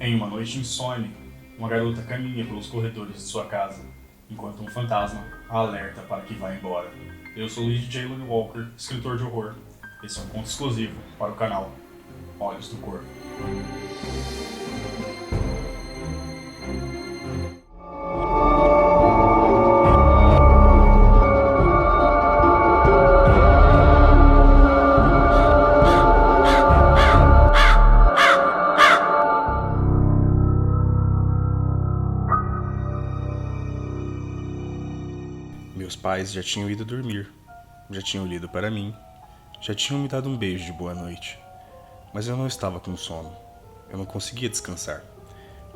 Em uma noite insone, uma garota caminha pelos corredores de sua casa, enquanto um fantasma a alerta para que vá embora. Eu sou Lee J. Walker, escritor de horror. Esse é um conto exclusivo para o canal Olhos do Corvo. Meus pais já tinham ido dormir, já tinham lido para mim, já tinham me dado um beijo de boa noite. Mas eu não estava com sono. Eu não conseguia descansar.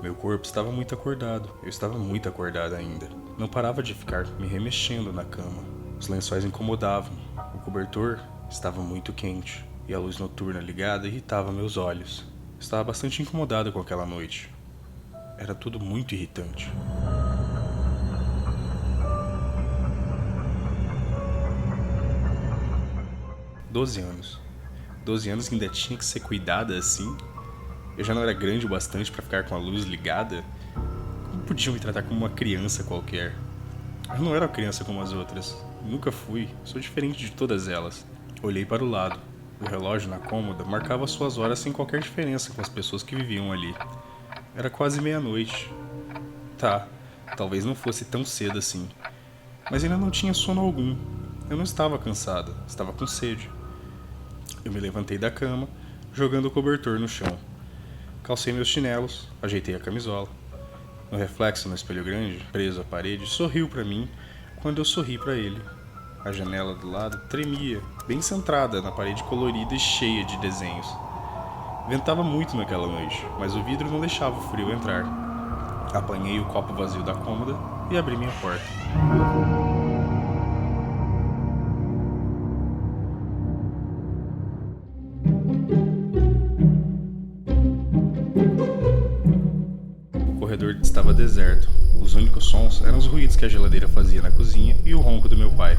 Meu corpo estava muito acordado. Eu estava muito acordado ainda. Não parava de ficar me remexendo na cama. Os lençóis incomodavam. O cobertor estava muito quente. E a luz noturna ligada irritava meus olhos. Estava bastante incomodado com aquela noite. Era tudo muito irritante. Doze anos. 12 anos que ainda tinha que ser cuidada assim? Eu já não era grande o bastante para ficar com a luz ligada? Como podiam me tratar como uma criança qualquer? Eu não era uma criança como as outras. Nunca fui. Sou diferente de todas elas. Olhei para o lado. O relógio na cômoda marcava suas horas sem qualquer diferença com as pessoas que viviam ali. Era quase meia-noite. Tá, talvez não fosse tão cedo assim. Mas ainda não tinha sono algum. Eu não estava cansada. Estava com sede. Eu me levantei da cama, jogando o cobertor no chão. Calcei meus chinelos, ajeitei a camisola. No reflexo no espelho grande, preso à parede, sorriu para mim quando eu sorri para ele. A janela do lado tremia, bem centrada na parede colorida e cheia de desenhos. Ventava muito naquela noite, mas o vidro não deixava o frio entrar. Apanhei o copo vazio da cômoda e abri minha porta. O corredor estava deserto. Os únicos sons eram os ruídos que a geladeira fazia na cozinha e o ronco do meu pai.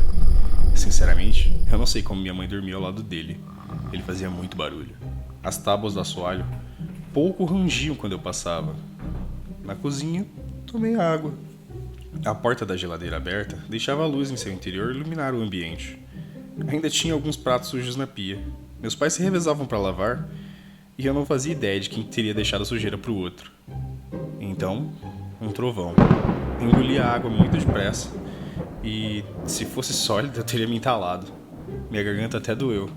Sinceramente, eu não sei como minha mãe dormia ao lado dele. Ele fazia muito barulho. As tábuas do assoalho pouco rangiam quando eu passava. Na cozinha, tomei água. A porta da geladeira aberta deixava a luz em seu interior iluminar o ambiente. Ainda tinha alguns pratos sujos na pia. Meus pais se revezavam para lavar e eu não fazia ideia de quem teria deixado a sujeira para o outro. Então, um trovão. Engoli a água muito depressa e, se fosse sólida, eu teria me entalado. Minha garganta até doeu.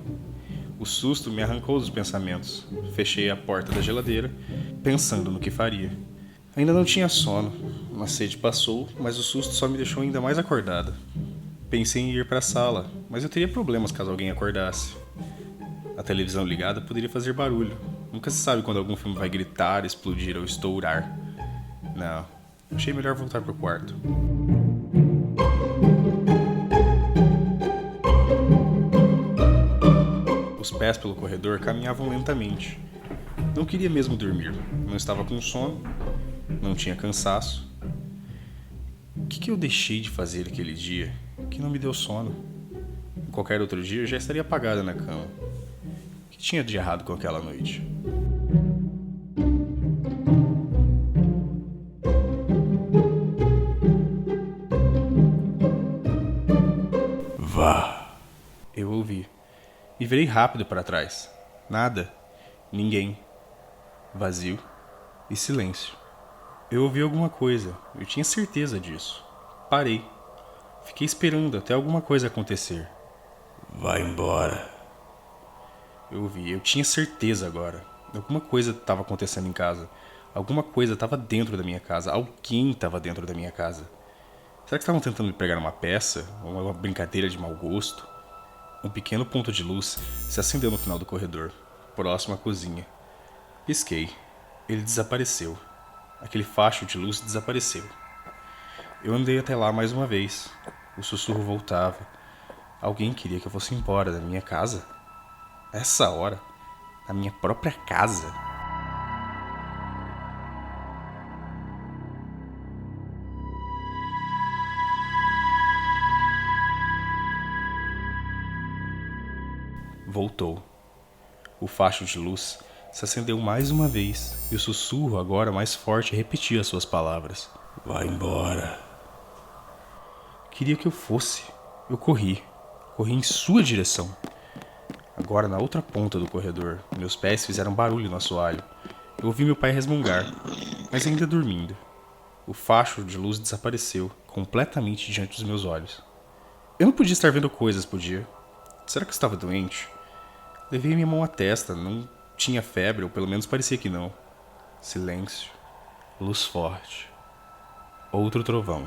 O susto me arrancou dos pensamentos. Fechei a porta da geladeira, pensando no que faria. Ainda não tinha sono. A sede passou, mas o susto só me deixou ainda mais acordada. Pensei em ir para a sala, mas eu teria problemas caso alguém acordasse. A televisão ligada poderia fazer barulho. Nunca se sabe quando algum filme vai gritar, explodir ou estourar. Não, achei melhor voltar pro quarto. Os pés pelo corredor caminhavam lentamente. Não queria mesmo dormir. Não estava com sono. Não tinha cansaço. O que eu deixei de fazer aquele dia que não me deu sono? Em qualquer outro dia eu já estaria apagada na cama. O que tinha de errado com aquela noite? Vá. Eu ouvi. E virei rápido para trás. Nada. Ninguém. Vazio. E silêncio. Eu ouvi alguma coisa. Eu tinha certeza disso. Parei. Fiquei esperando até alguma coisa acontecer. Vai embora. Eu ouvi. Eu tinha certeza agora. Alguma coisa estava acontecendo em casa. Alguma coisa estava dentro da minha casa. Alguém estava dentro da minha casa. Será que estavam tentando me pegar uma peça? Ou uma brincadeira de mau gosto? Um pequeno ponto de luz se acendeu no final do corredor, próximo à cozinha. Pisquei. Ele desapareceu. Aquele facho de luz desapareceu. Eu andei até lá mais uma vez. O sussurro voltava. Alguém queria que eu fosse embora da minha casa? Essa hora? Na minha própria casa? Voltou. O facho de luz se acendeu mais uma vez, e o sussurro, agora mais forte, repetia as suas palavras. Vai embora. Queria que eu fosse. Eu corri. Corri em sua direção. Agora na outra ponta do corredor, meus pés fizeram barulho no assoalho. Eu ouvi meu pai resmungar, mas ainda dormindo. O facho de luz desapareceu, completamente diante dos meus olhos. Eu não podia estar vendo coisas, podia. Será que eu estava doente? Levei minha mão à testa, não tinha febre, ou pelo menos parecia que não. Silêncio. Luz forte. Outro trovão.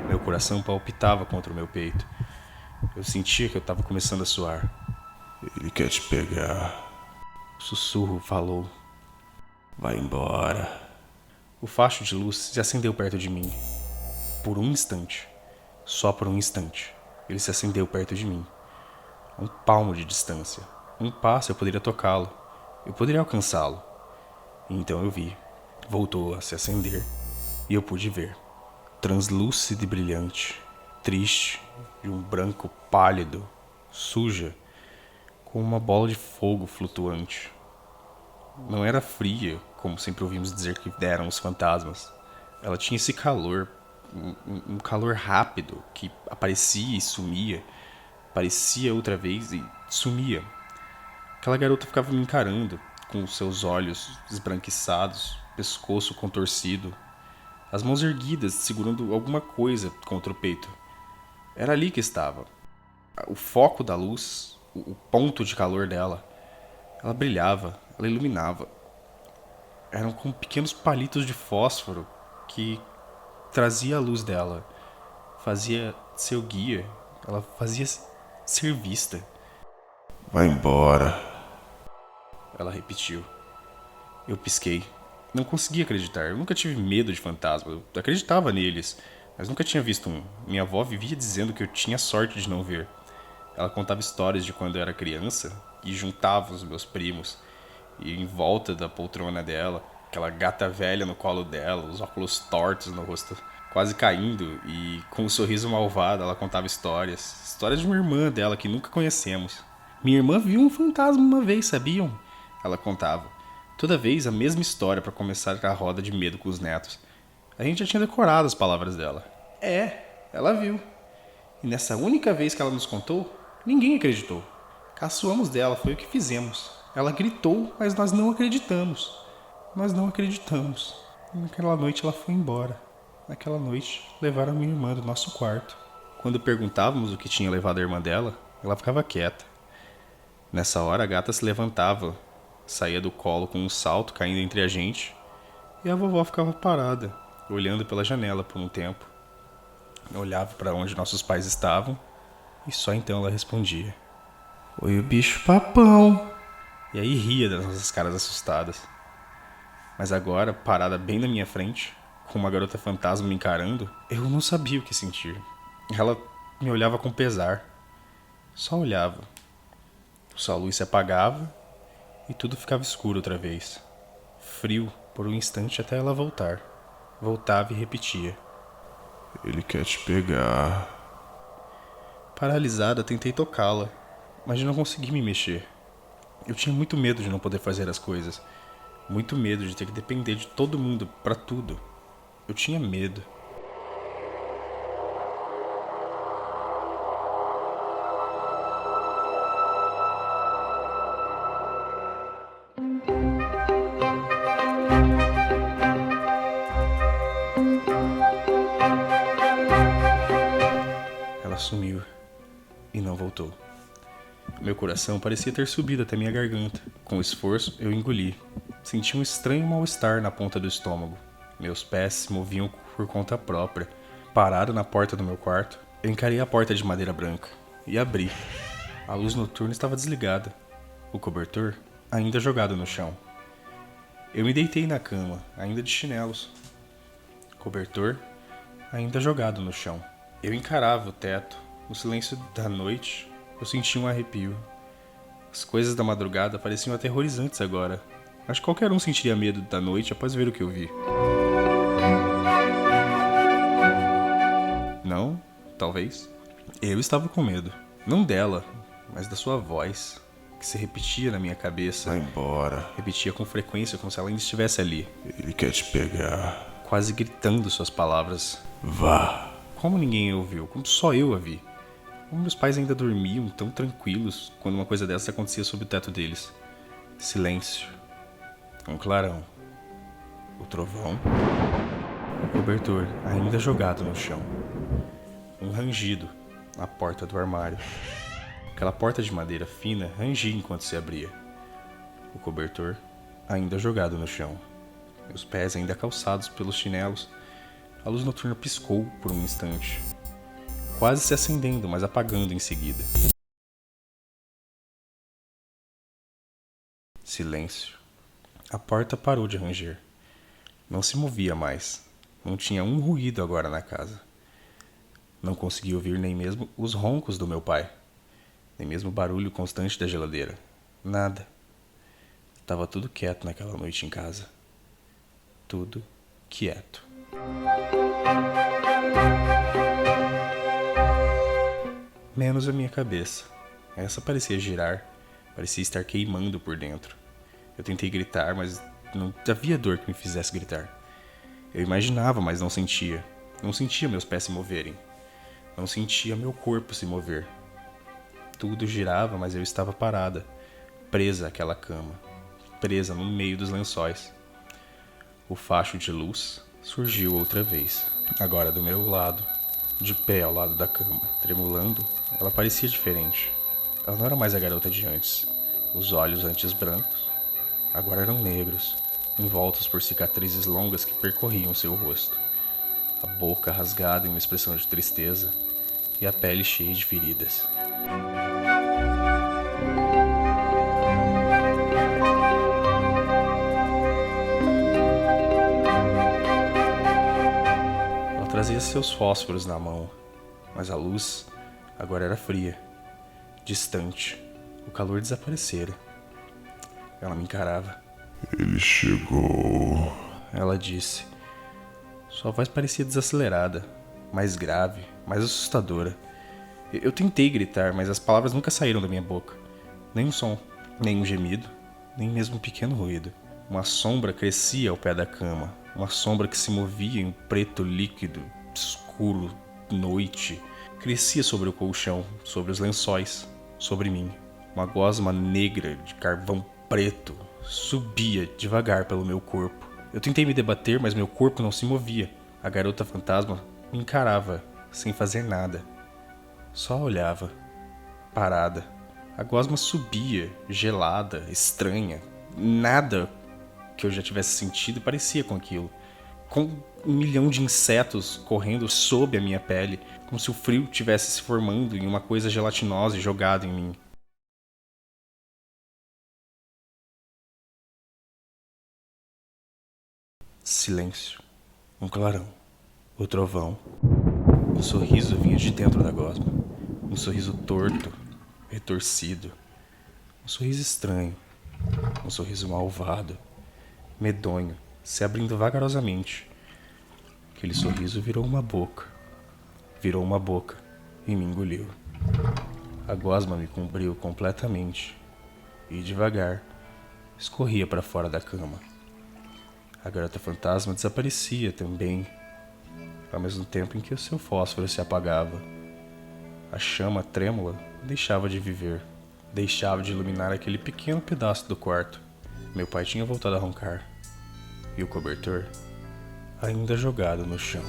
Meu coração palpitava contra o meu peito. Eu sentia que eu estava começando a suar. Ele quer te pegar. O sussurro falou. Vai embora. O facho de luz se acendeu perto de mim. Por um instante. Só por um instante. Ele se acendeu perto de mim. A um palmo de distância. Um passo eu poderia tocá-lo. Eu poderia alcançá-lo. E então eu vi. Voltou a se acender. E eu pude ver. Translúcido e brilhante. Triste. De um branco pálido. Suja. Com uma bola de fogo flutuante. Não era fria, como sempre ouvimos dizer que deram os fantasmas. Ela tinha esse calor, um calor rápido, que aparecia e sumia, aparecia outra vez e sumia. Aquela garota ficava me encarando, com os seus olhos esbranquiçados, pescoço contorcido, as mãos erguidas, segurando alguma coisa contra o peito. Era ali que estava. O foco da luz, o ponto de calor dela. Ela brilhava, ela iluminava. Eram como pequenos palitos de fósforo que trazia a luz dela. Fazia seu guia, ela fazia ser vista. Vai embora. Ela repetiu. Eu pisquei. Não conseguia acreditar. Eu nunca tive medo de fantasmas. Eu acreditava neles, mas nunca tinha visto um. Minha avó vivia dizendo que eu tinha sorte de não ver. Ela contava histórias de quando eu era criança e juntava os meus primos e em volta da poltrona dela, aquela gata velha no colo dela, os óculos tortos no rosto quase caindo e com um sorriso malvado ela contava histórias de uma irmã dela que nunca conhecemos. Minha irmã viu um fantasma uma vez, sabiam? Ela contava. Toda vez a mesma história para começar a roda de medo com os netos. A gente já tinha decorado as palavras dela. Ela viu. E nessa única vez que ela nos contou, ninguém acreditou. Caçoamos dela, foi o que fizemos. Ela gritou, mas nós não acreditamos. Nós não acreditamos. E naquela noite ela foi embora. Naquela noite levaram a minha irmã do nosso quarto. Quando perguntávamos o que tinha levado a irmã dela, ela ficava quieta. Nessa hora a gata se levantava, saía do colo com um salto caindo entre a gente, e a vovó ficava parada, olhando pela janela por um tempo. Olhava para onde nossos pais estavam, e só então ela respondia. Oi, o bicho papão. E aí ria das nossas caras assustadas. Mas agora, parada bem na minha frente, com uma garota fantasma me encarando, eu não sabia o que sentir. Ela me olhava com pesar. Só olhava. Só a luz se apagava e tudo ficava escuro outra vez. Frio por um instante até ela voltar. Voltava e repetia. Ele quer te pegar. Paralisada, tentei tocá-la, mas não consegui me mexer. Eu tinha muito medo de não poder fazer as coisas. Muito medo de ter que depender de todo mundo para tudo. Eu tinha medo. Ela sumiu e não voltou. Meu coração parecia ter subido até minha garganta. Com esforço, eu engoli. Senti um estranho mal-estar na ponta do estômago. Meus pés se moviam por conta própria. Parado na porta do meu quarto, eu encarei a porta de madeira branca e abri. A luz noturna estava desligada. O cobertor ainda jogado no chão. Eu me deitei na cama, ainda de chinelos. Cobertor ainda jogado no chão. Eu encarava o teto. No silêncio da noite, eu senti um arrepio. As coisas da madrugada pareciam aterrorizantes agora. Acho que qualquer um sentiria medo da noite após ver o que eu vi. Não, talvez. Eu estava com medo. Não dela, mas da sua voz. que se repetia na minha cabeça. Vai embora. Repetia com frequência, como se ela ainda estivesse ali, Ele quer te pegar. quase gritando suas palavras. Vá. Como ninguém ouviu, como só eu a vi. Como meus pais ainda dormiam tão tranquilos quando uma coisa dessa acontecia sob o teto deles. Silêncio. Um clarão. O trovão. O cobertor ainda jogado no chão. Um rangido na porta do armário. Aquela porta de madeira fina rangia enquanto se abria. O cobertor ainda jogado no chão. Meus pés ainda calçados pelos chinelos. A luz noturna piscou por um instante, quase se acendendo, mas apagando em seguida. Silêncio. A porta parou de ranger. Não se movia mais. Não tinha um ruído agora na casa. Não conseguia ouvir nem mesmo os roncos do meu pai, nem mesmo o barulho constante da geladeira. Nada. Estava tudo quieto naquela noite em casa. Tudo quieto. Menos a minha cabeça. Essa parecia girar, parecia estar queimando por dentro. Eu tentei gritar, mas não havia dor que me fizesse gritar. Eu imaginava, mas não sentia. Não sentia meus pés se moverem. Não sentia meu corpo se mover. Tudo girava, mas eu estava parada, presa àquela cama, presa no meio dos lençóis. O facho de luz surgiu outra vez, agora do meu lado, de pé ao lado da cama, tremulando. Ela parecia diferente. Ela não era mais a garota de antes. Os olhos antes brancos, agora eram negros, envoltos por cicatrizes longas que percorriam seu rosto. A boca rasgada em uma expressão de tristeza e a pele cheia de feridas. Ela trazia seus fósforos na mão, mas a luz agora era fria, distante. O calor desaparecera. Ela me encarava. Ele chegou. Ela disse. Sua voz parecia desacelerada, mais grave, mais assustadora. Eu tentei gritar, mas as palavras nunca saíram da minha boca. Nem um som, nem um gemido, nem mesmo um pequeno ruído. Uma sombra crescia ao pé da cama, uma sombra que se movia em um preto líquido, escuro, noite. Crescia sobre o colchão, sobre os lençóis, sobre mim. Uma gosma negra de carvão preto subia devagar pelo meu corpo. Eu tentei me debater, mas meu corpo não se movia. A garota fantasma me encarava, sem fazer nada. Só olhava, parada. A gosma subia, gelada, estranha. Nada que eu já tivesse sentido parecia com aquilo. Com 1 milhão de insetos correndo sob a minha pele, como se o frio tivesse se formando em uma coisa gelatinosa e jogada em mim. Silêncio. Um clarão. O trovão. Um sorriso vinha de dentro da gosma. Um sorriso torto, retorcido. Um sorriso estranho. Um sorriso malvado, medonho, se abrindo vagarosamente. Aquele sorriso virou uma boca. Virou uma boca e me engoliu. A gosma me cobriu completamente e, devagar, escorria para fora da cama. A garota fantasma desaparecia também, ao mesmo tempo em que o seu fósforo se apagava. A chama trêmula deixava de viver, deixava de iluminar aquele pequeno pedaço do quarto. Meu pai tinha voltado a roncar, e o cobertor ainda jogado no chão.